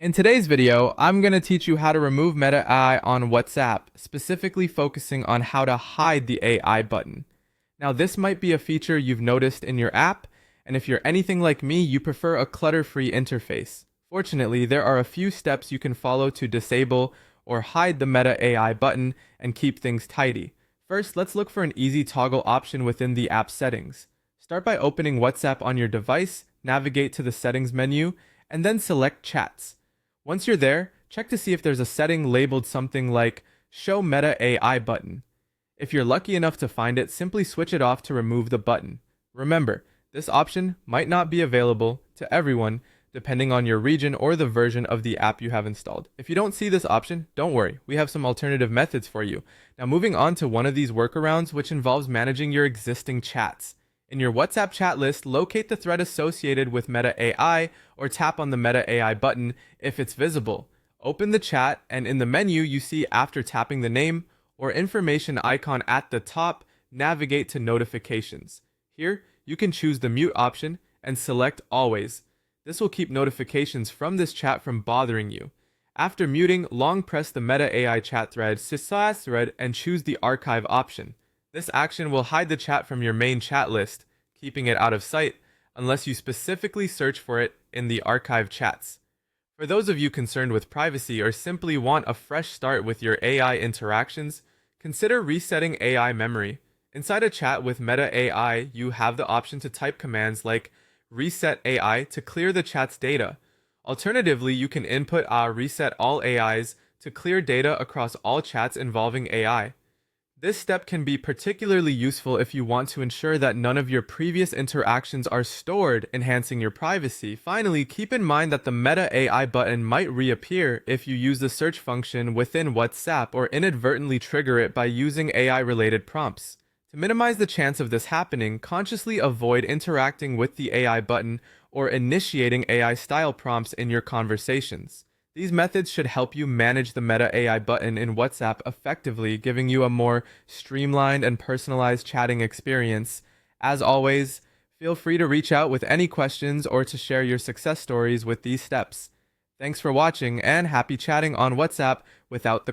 In today's video, I'm going to teach you how to remove Meta AI on WhatsApp, specifically focusing on how to hide the AI button. Now, this might be a feature you've noticed in your app, and if you're anything like me, you prefer a clutter-free interface. Fortunately, there are a few steps you can follow to disable or hide the Meta AI button and keep things tidy. First, let's look for an easy toggle option within the app settings. Start by opening WhatsApp on your device, navigate to the settings menu, and then select Chats. Once you're there, check to see if there's a setting labeled something like Show Meta AI button. If you're lucky enough to find it, simply switch it off to remove the button. Remember, this option might not be available to everyone depending on your region or the version of the app you have installed. If you don't see this option, don't worry, we have some alternative methods for you. Now moving on to one of these workarounds, which involves managing your existing chats. In your WhatsApp chat list, locate the thread associated with Meta AI or tap on the Meta AI button if it's visible. Open the chat, and in the menu you see after tapping the name or information icon at the top, navigate to notifications. Here, you can choose the mute option and select always. This will keep notifications from this chat from bothering you. After muting, long press the Meta AI chat thread and choose the archive option. This action will hide the chat from your main chat list, keeping it out of sight, unless you specifically search for it in the archive chats. For those of you concerned with privacy or simply want a fresh start with your AI interactions, consider resetting AI memory. Inside a chat with Meta AI, you have the option to type commands like reset AI to clear the chat's data. Alternatively, you can input reset all AIs to clear data across all chats involving AI. This step can be particularly useful if you want to ensure that none of your previous interactions are stored, enhancing your privacy. Finally, keep in mind that the Meta AI button might reappear if you use the search function within WhatsApp or inadvertently trigger it by using AI-related prompts. To minimize the chance of this happening, consciously avoid interacting with the AI button or initiating AI-style prompts in your conversations. These methods should help you manage the Meta AI button in WhatsApp effectively, giving you a more streamlined and personalized chatting experience. As always, feel free to reach out with any questions or to share your success stories with these steps. Thanks for watching, and happy chatting on WhatsApp without the